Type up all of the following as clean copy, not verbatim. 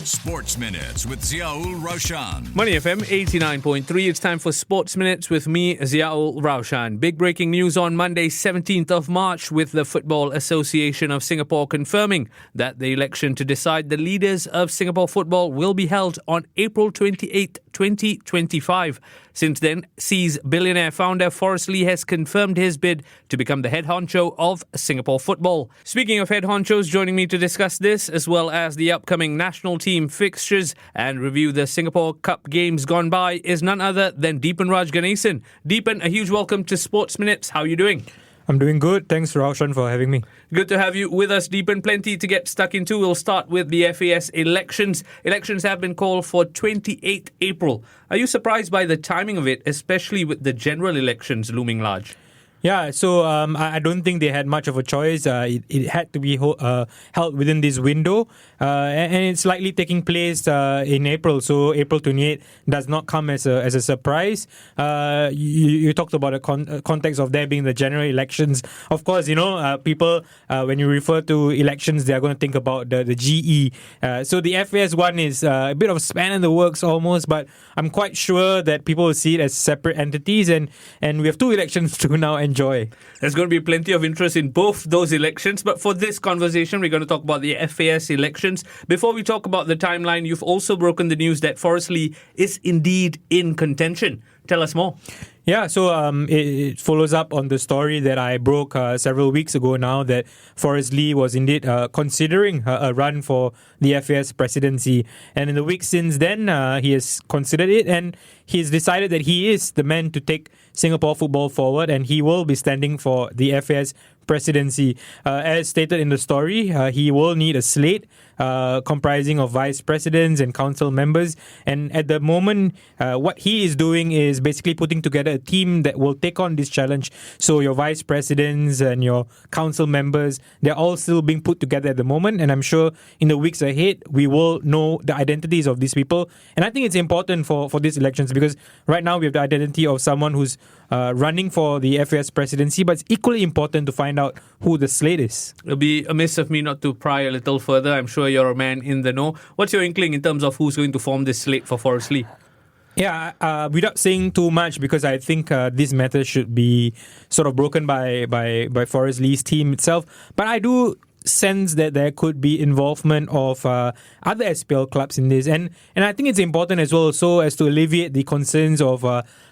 Sports Minutes with Raushan. Money FM 89.3. It's time for Sports Minutes with me, Raushan. Big breaking news on Monday, 17th of March, with the Football Association of Singapore confirming that the election to decide the leaders of Singapore football will be held on April 28, 2025. Since then, C's billionaire founder Forrest Li has confirmed his bid to become the head honcho of Singapore football. Speaking of head honchos, joining me to discuss this, as well as the upcoming national team fixtures and review the Singapore Cup games gone by, is none other than Deepanraj Ganesan. Deepan, a huge welcome to Sports Minutes. How are you doing? I'm doing good. Thanks, Raushan, for having me. Good to have you with us, Deepan. Plenty to get stuck into. We'll start with the FAS elections. Elections have been called for 28 April. Are you surprised by the timing of it, especially with the general elections looming large? Yeah, so I don't think they had much of a choice. It had to be held within this window, and it's likely taking place in April. So April 28 does not come as a surprise. You talked about the context of there being the general elections. Of course, people, when you refer to elections, they are going to think about the GE. So the FAS one is a bit of a span in the works almost, but I'm quite sure that people will see it as separate entities, and we have two elections to now enjoy. There's going to be plenty of interest in both those elections, but for this conversation, we're going to talk about the FAS elections. Before we talk about the timeline, you've also broken the news that Forrest Li is indeed in contention. Tell us more. Yeah, so it follows up on the story that I broke several weeks ago now, that Forrest Li was indeed considering a run for the FAS presidency. And in the weeks since then, he has considered it, and he's decided that he is the man to take Singapore football forward, and he will be standing for the FAS presidency. As stated in the story, he will need a slate comprising of vice presidents and council members, and at the moment what he is doing is basically putting together a team that will take on this challenge. So your vice presidents and your council members, they're all still being put together at the moment, and I'm sure in the weeks ahead we will know the identities of these people. And I think it's important for these elections, because right now we have the identity of someone who's running for the FAS presidency, but it's equally important to find out who the slate is. It'll be amiss of me not to pry a little further. I'm sure you're a man in the know. What's your inkling in terms of who's going to form this slate for Forrest Li? Yeah, without saying too much, because I think this matter should be sort of broken by Forrest Li's team itself. But I do sense that there could be involvement of other SPL clubs in this, and I think it's important as well, so as to alleviate the concerns of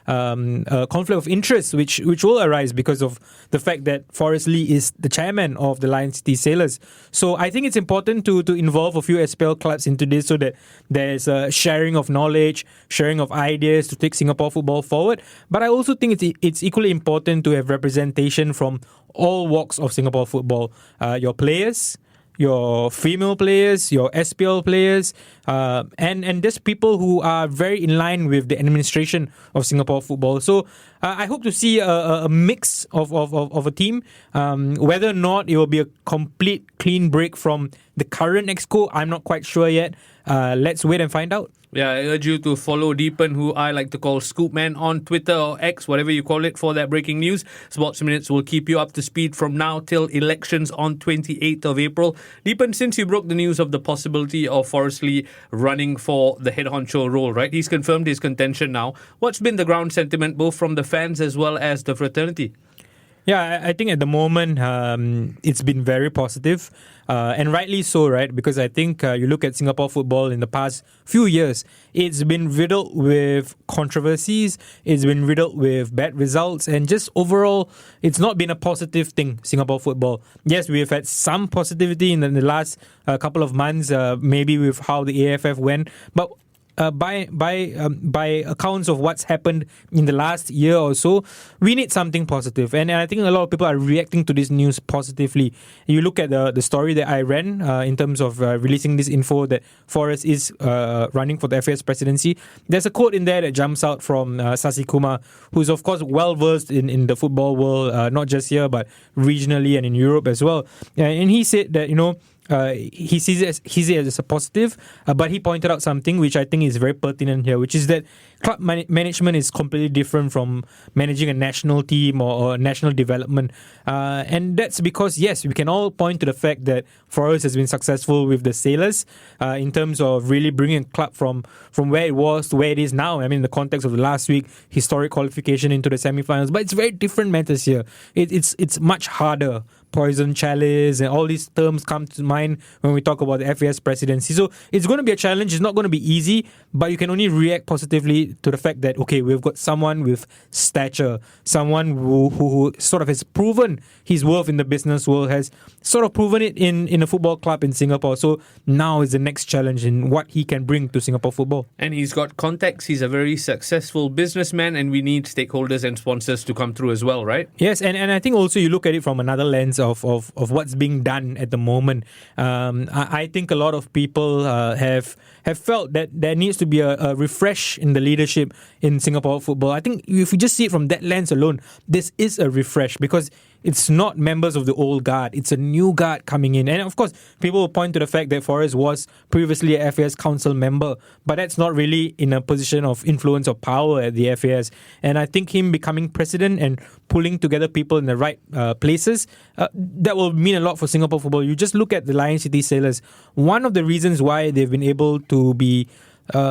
conflict of interest which will arise because of the fact that Forrest Li is the chairman of the Lion City Sailors. So I think it's important to involve a few SPL clubs into this, so that there's a sharing of knowledge, sharing of ideas to take Singapore football forward. But I also think it's equally important to have representation from all walks of Singapore football. Your players, your female players, your SPL players, and just people who are very in line with the administration of Singapore football. So I hope to see a mix of a team. Whether or not it will be a complete clean break from the current Exco, I'm not quite sure yet. Let's wait and find out. Yeah, I urge you to follow Deepan, who I like to call Scoopman, on Twitter or X, whatever you call it, for that breaking news. Sports Minutes will keep you up to speed from now till elections on 28th of April. Deepan, since you broke the news of the possibility of Forrest Li running for the head honcho role, right? He's confirmed his contention now. What's been the ground sentiment, both from the fans as well as the fraternity? Yeah, I think at the moment it's been very positive, and rightly so, right? Because I think you look at Singapore football in the past few years, it's been riddled with controversies, it's been riddled with bad results, and just overall, it's not been a positive thing, Singapore football. Yes, we have had some positivity in the last couple of months, maybe with how the AFF went, but by accounts of what's happened in the last year or so, we need something positive. And I think a lot of people are reacting to this news positively. You look at the story that I ran in terms of releasing this info that Forrest is running for the FAS presidency. There's a quote in there that jumps out from Sasi Kumar, who's of course well versed in the football world, not just here but regionally and in Europe as well. And he said that, he sees it as a positive, but he pointed out something which I think is very pertinent here, which is that club management is completely different from managing a national team or national development. And that's because, yes, we can all point to the fact that Forrest has been successful with the Sailors in terms of really bringing a club from where it was to where it is now. I mean, in the context of the last week, historic qualification into the semi-finals. But it's very different matters here. It's much harder. Poison chalice and all these terms come to mind when we talk about the FAS presidency. So it's going to be a challenge. It's not going to be easy, but you can only react positively to the fact that, okay, we've got someone with stature, someone who sort of has proven his worth in the business world, has sort of proven it in a football club in Singapore. So now is the next challenge in what he can bring to Singapore football. And he's got contacts. He's a very successful businessman, and we need stakeholders and sponsors to come through as well, right? Yes, and I think also you look at it from another lens of what's being done at the moment. I think a lot of people have felt that there needs to be a refresh in the leadership in Singapore football. I think if you just see it from that lens alone, this is a refresh because it's not members of the old guard. It's a new guard coming in. And of course, people will point to the fact that Forrest was previously a FAS council member, but that's not really in a position of influence or power at the FAS. And I think him becoming president and pulling together people in the right places, that will mean a lot for Singapore football. You just look at the Lion City Sailors. One of the reasons why they've been able to be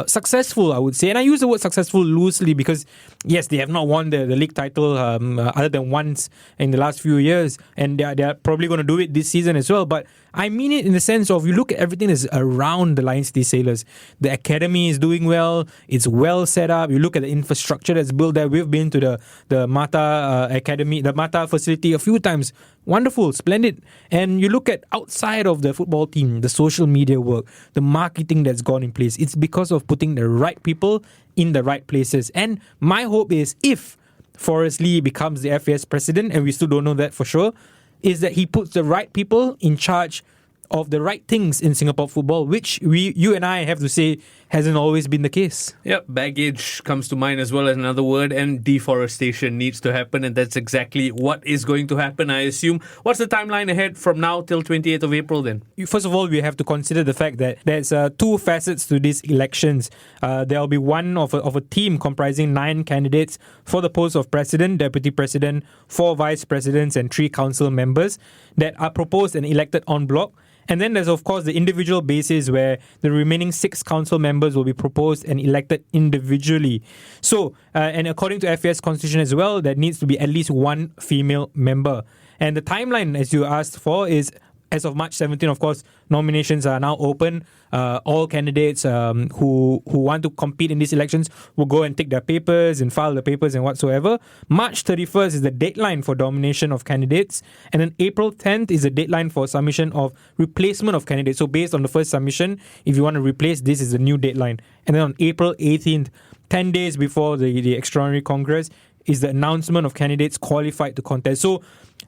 successful, I would say, and I use the word successful loosely because yes, they have not won the league title other than once in the last few years, and they're probably going to do it this season as well. But I mean it in the sense of you look at everything that's around the Lion City Sailors. The academy is doing well, it's well set up. You look at the infrastructure that's built there. We've been to the Mata Academy, the Mata facility a few times. Wonderful, splendid. And you look at outside of the football team, the social media work, the marketing that's gone in place. It's because of putting the right people in the right places. And my hope is if Forrest Li becomes the FAS president, and we still don't know that for sure, is that he puts the right people in charge of the right things in Singapore football, which you and I have to say hasn't always been the case. Yep, baggage comes to mind as well as another word, and deforestation needs to happen, and that's exactly what is going to happen, I assume. What's the timeline ahead from now till 28th of April then? First of all, we have to consider the fact that there's two facets to these elections. There'll be one of a team comprising 9 candidates for the post of president, deputy president, 4 vice presidents and 3 council members that are proposed and elected en bloc. And then there's, of course, the individual basis where the remaining 6 council members will be proposed and elected individually. So, and according to FAS constitution as well, there needs to be at least 1 female member. And the timeline, as you asked for, is as of March 17, of course, nominations are now open. All candidates who want to compete in these elections will go and take their papers and file the papers and whatsoever. March 31st is the deadline for nomination of candidates. And then April 10th is the deadline for submission of replacement of candidates. So based on the first submission, if you want to replace, this is the new deadline. And then on April 18th, 10 days before the extraordinary Congress, is the announcement of candidates qualified to contest. So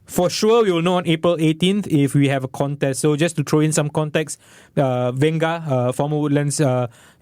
for sure, we will know on April 18th if we have a contest. So just to throw in some context, Venga, former Woodlands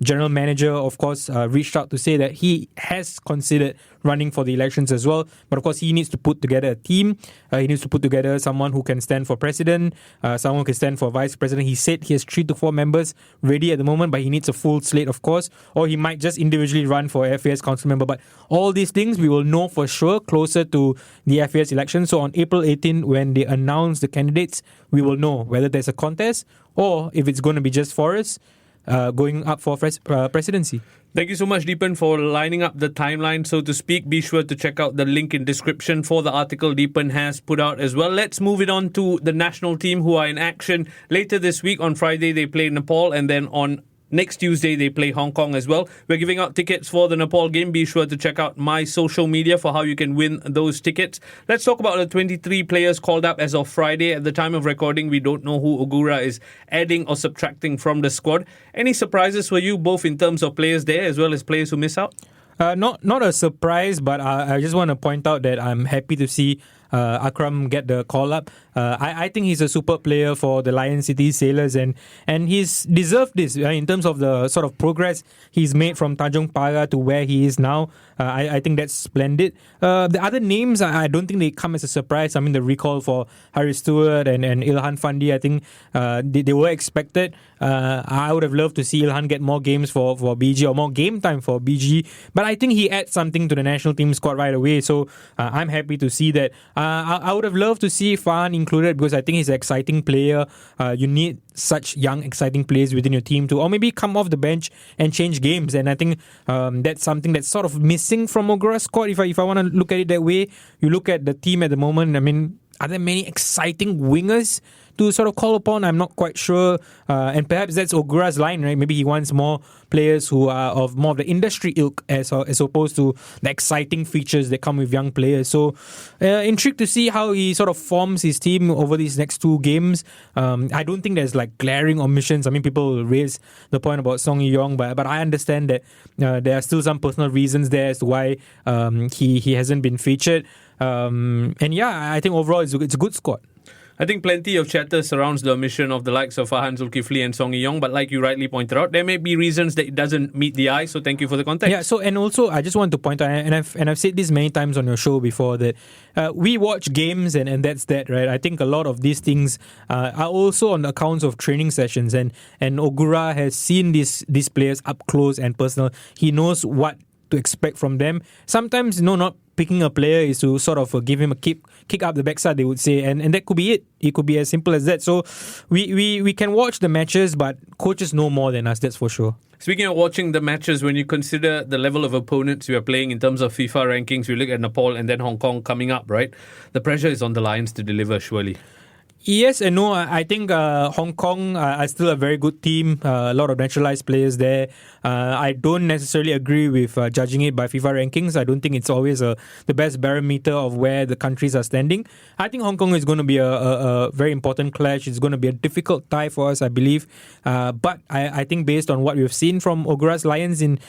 general manager, of course, reached out to say that he has considered running for the elections as well. But of course, he needs to put together a team. He needs to put together someone who can stand for president, someone who can stand for vice president. He said he has 3 to 4 members ready at the moment, but he needs a full slate, of course. Or he might just individually run for FAS council member. But all these things we will know for sure closer to the FAS election. So on April 18, when they announce the candidates, we will know whether there's a contest or if it's going to be just Forrest going up for presidency. Thank you so much, Deepan, for lining up the timeline, so to speak. Be sure to check out the link in description for the article Deepan has put out as well. Let's move it on to the national team who are in action later this week. On Friday, they play Nepal, and then on next Tuesday, they play Hong Kong as well. We're giving out tickets for the Nepal game. Be sure to check out my social media for how you can win those tickets. Let's talk about the 23 players called up as of Friday. At the time of recording, we don't know who Ogura is adding or subtracting from the squad. Any surprises for you, both in terms of players there as well as players who miss out? Not a surprise, but I just want to point out that I'm happy to see Akram get the call up. I think he's a super player for the Lion City Sailors, and he's deserved this in terms of the sort of progress he's made from Tanjung Pagar to where he is now. I think that's splendid. The other names, I don't think they come as a surprise. I mean, the recall for Harry Stewart and Ilhan Fandi, I think they were expected. I would have loved to see Ilhan get more games for BG or more game time for BG, but I think he adds something to the national team squad right away. So I'm happy to see that. I would have loved to see Farhan included because I think he's an exciting player. You need such young, exciting players within your team to, or maybe come off the bench and change games. And I think that's something that's sort of missing from Ogura's squad. If I want to look at it that way, you look at the team at the moment. I mean, are there many exciting wingers to sort of call upon? I'm not quite sure. And perhaps that's Ogura's line, right? Maybe he wants more players who are of more of the industry ilk as opposed to the exciting features that come with young players. So intrigued to see how he sort of forms his team over these next two games. I don't think there's like glaring omissions. I mean, people raise the point about Song Yi-yong, but I understand that there are still some personal reasons there as to why he hasn't been featured. And yeah, I think overall it's a good squad. I think plenty of chatter surrounds the omission of the likes of Farhan Zulkifli and Song Yi-yong, but like you rightly pointed out, there may be reasons that it doesn't meet the eye, so thank you for the context. Yeah, so and also I just want to point out, and I've said this many times on your show before, that we watch games and that's that, right? I think a lot of these things are also on accounts of training sessions, and Ogura has seen these players up close and personal. He knows what to expect from them. Sometimes, not picking a player is to sort of give him a kick up the backside, they would say, and that could be it. It could be as simple as that. So we can watch the matches, but coaches know more than us, that's for sure. Speaking of watching the matches, when you consider the level of opponents we are playing in terms of FIFA rankings, we look at Nepal and then Hong Kong coming up, right? The pressure is on the Lions to deliver, surely. Yes and no. I think Hong Kong are still a very good team. A lot of naturalized players there. I don't necessarily agree with judging it by FIFA rankings. I don't think it's always the best barometer of where the countries are standing. I think Hong Kong is going to be a very important clash. It's going to be a difficult tie for us, I believe. But I think based on what we've seen from Ogura's Lions in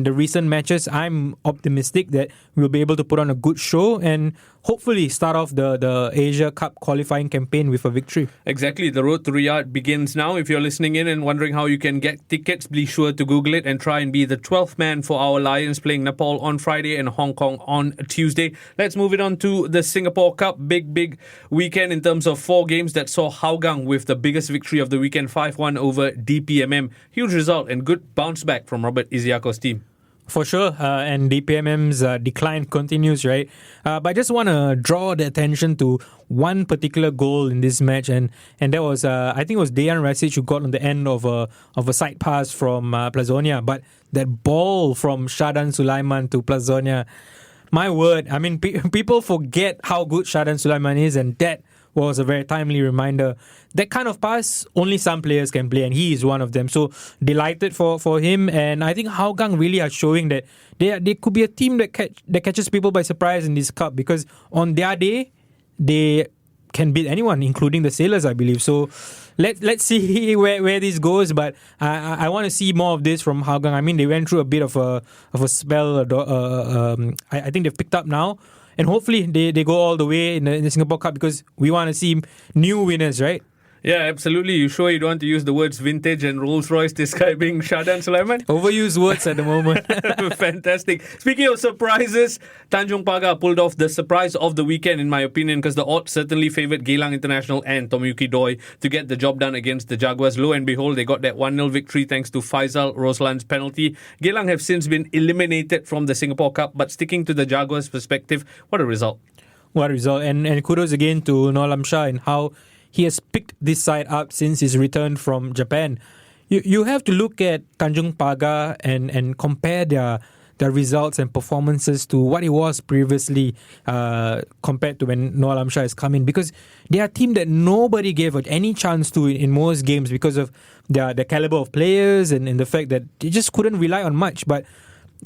the recent matches, I'm optimistic that we'll be able to put on a good show and hopefully start off the Asia Cup qualifying campaign with a victory. Exactly. The road to Riyadh begins now. If you're listening in and wondering how you can get tickets, be sure to Google it and try and be the 12th man for our Lions playing Nepal on Friday and Hong Kong on Tuesday. Let's move it on to the Singapore Cup. Big weekend in terms of 4 games that saw Hougang with the biggest victory of the weekend, 5-1 over DPMM. Huge result and good bounce back from Robert Iziako's team. For sure, and DPMM's decline continues, right? But I just want to draw the attention to one particular goal in this match, and that was, I think it was Dejan Rasic who got on the end of a side pass from Plazonia, but that ball from Shadan Sulaiman to Plazonia, my word, I mean, people forget how good Shadan Sulaiman is, and that was a very timely reminder. That kind of pass, only some players can play, and he is one of them. So delighted for him, and I think Hougang really are showing that they could be a team that catches people by surprise in this cup, because on their day they can beat anyone, including the Sailors, I believe. So let's see where this goes, but I want to see more of this from Hougang. I mean, they went through a bit of a spell. I think they've picked up now. And hopefully they go all the way in the Singapore Cup, because we want to see new winners, right? Yeah, absolutely. You sure you don't want to use the words vintage and Rolls Royce describing Shadan Sulaiman? Overused words at the moment. Fantastic. Speaking of surprises, Tanjung Pagar pulled off the surprise of the weekend, in my opinion, because the odds certainly favoured Geylang International and Tomyuki Doi to get the job done against the Jaguars. Lo and behold, they got that 1-0 victory thanks to Faisal Roslan's penalty. Geylang have since been eliminated from the Singapore Cup, but sticking to the Jaguars' perspective, what a result. What a result. And kudos again to Noor Alam Shah and how he has picked this side up since his return from Japan. You have to look at Tanjung Pagar and compare their results and performances to what it was previously compared to when Noor Alam Shah has come in, because they are a team that nobody gave any chance to in most games because of their caliber of players and the fact that they just couldn't rely on much. But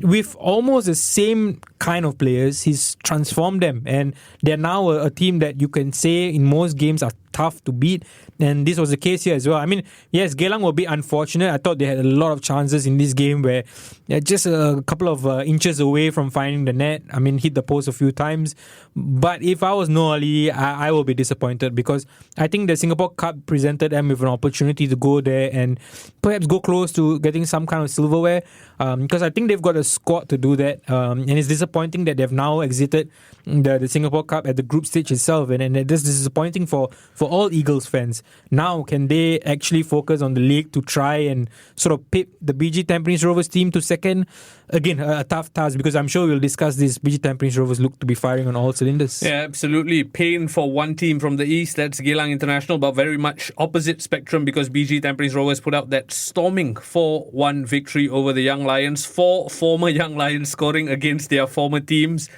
with almost the same kind of players, he's transformed them, and they're now a team that you can say in most games are tough to beat, and this was the case here as well. I mean, yes, Geylang will be unfortunate. I thought they had a lot of chances in this game where they're just a couple of inches away from finding the net. I mean, hit the post a few times. But if I was Noah Ali, I will be disappointed, because I think the Singapore Cup presented them with an opportunity to go there and perhaps go close to getting some kind of silverware, because I think they've got a squad to do that, and it's disappointing that they've now exited the Singapore Cup at the group stage itself, and this is disappointing for all Eagles fans. Now, can they actually focus on the league to try and sort of pip the BG Tampines Rovers team to second? Again, a tough task, because I'm sure we'll discuss this. BG Tampines Rovers look to be firing on all cylinders. Yeah, absolutely. Pain for one team from the east, that's Geylang International, but very much opposite spectrum, because BG Tampines Rovers put out that storming 4-1 victory over the Young Lions. 4 former Young Lions scoring against their former teams.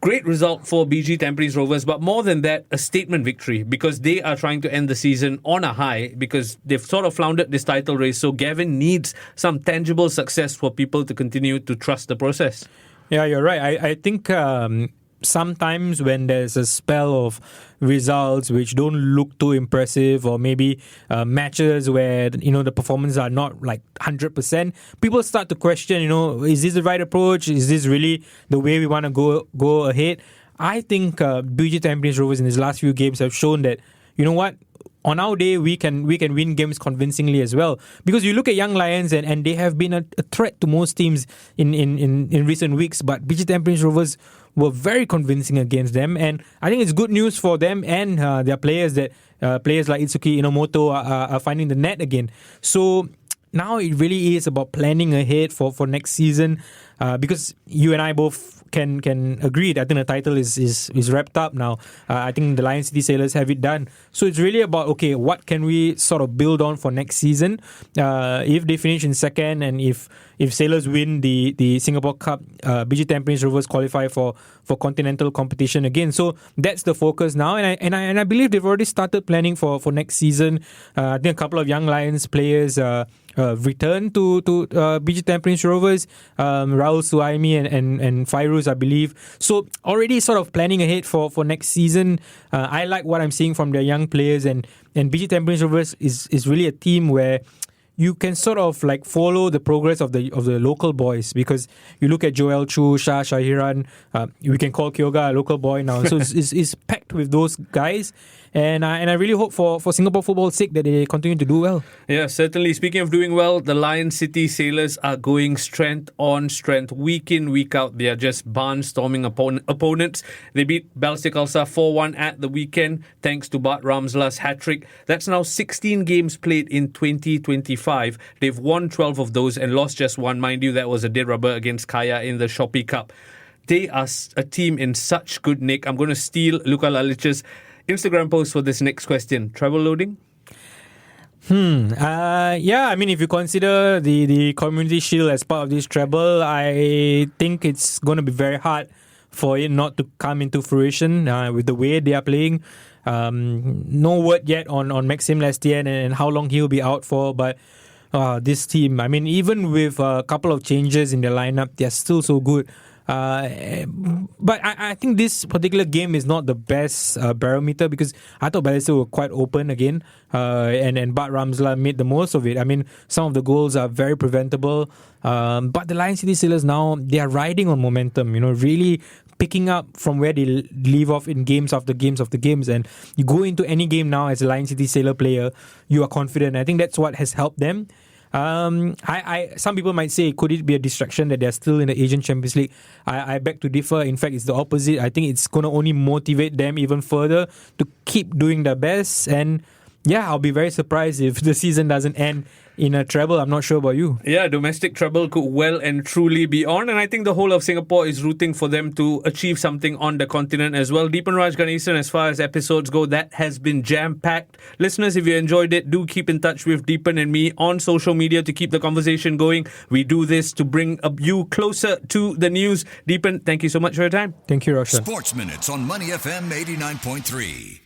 Great result for BG Tampines Rovers, but more than that, a statement victory, because they are trying to end the season on a high, because they've sort of floundered this title race. So Gavin needs some tangible success for people to continue to trust the process. Yeah, you're right. I think sometimes when there's a spell of results which don't look too impressive, or maybe matches where the performances are not like 100%, people start to question, is this the right approach? Is this really the way we want to go ahead? I think BG Tampines Rovers in his last few games have shown that, you know what, on our day, we can win games convincingly as well. Because you look at Young Lions, and they have been a threat to most teams in recent weeks, but BG Tampines Rovers were very convincing against them, and I think it's good news for them and their players that players like Itsuki Inomoto are finding the net again. So now it really is about planning ahead for next season, because you and I both can agree that I think the title is wrapped up now. I think the Lion City Sailors have it done. So it's really about, okay, what can we sort of build on for next season? If they finish in second, and if Sailors win the Singapore Cup, BG Tampines Rovers qualify for continental competition again. So that's the focus now, and I believe they've already started planning for next season. I think a couple of Young Lions players return to BG Tampines Rovers, Raul Suhaimi and Fairuz, I believe. So already sort of planning ahead for next season. I like what I'm seeing from their young players, and BG Tampines Rovers is really a team where you can sort of like follow the progress of the local boys, because you look at Joel Chu, Shah Shahiran, we can call Kyoga a local boy now. So it's packed with those guys. And I really hope for Singapore football's sake that they continue to do well. Yeah, certainly. Speaking of doing well, the Lion City Sailors are going strength on strength. Week in, week out, they are just barnstorming opponents. They beat Balstic Alsa 4-1 at the weekend, thanks to Bart Ramsla's hat-trick. That's now 16 games played in 2025. They've won 12 of those and lost just one. Mind you, that was a dead rubber against Kaya in the Shopee Cup. They are a team in such good nick. I'm going to steal Luka Lalich's Instagram post for this next question. Treble loading? Yeah, I mean, if you consider the Community Shield as part of this treble, I think it's going to be very hard for it not to come into fruition with the way they are playing. No word yet on Maxime Lestienne and how long he'll be out for, but this team, I mean, even with a couple of changes in their lineup, they're still so good. But I think this particular game is not the best barometer, because I thought Balestier were quite open again, and Bart Ramsla made the most of it. I mean, some of the goals are very preventable, but the Lion City Sailors now, they are riding on momentum, really picking up from where they leave off in games after games after games, and you go into any game now as a Lion City Sailor player, you are confident. I think that's what has helped them. Some people might say, could it be a distraction that they're still in the Asian Champions League? I beg to differ. In fact, it's the opposite. I think it's going to only motivate them even further to keep doing their best. And yeah, I'll be very surprised if the season doesn't end in a treble. I'm not sure about you. Yeah, domestic treble could well and truly be on, and I think the whole of Singapore is rooting for them to achieve something on the continent as well. Deepanraj Ganesan, as far as episodes go, that has been jam-packed. Listeners, if you enjoyed it, do keep in touch with Deepan and me on social media to keep the conversation going. We do this to bring you closer to the news. Deepan, thank you so much for your time. Thank you, Raushan. Sports Minutes on Money FM 89.3.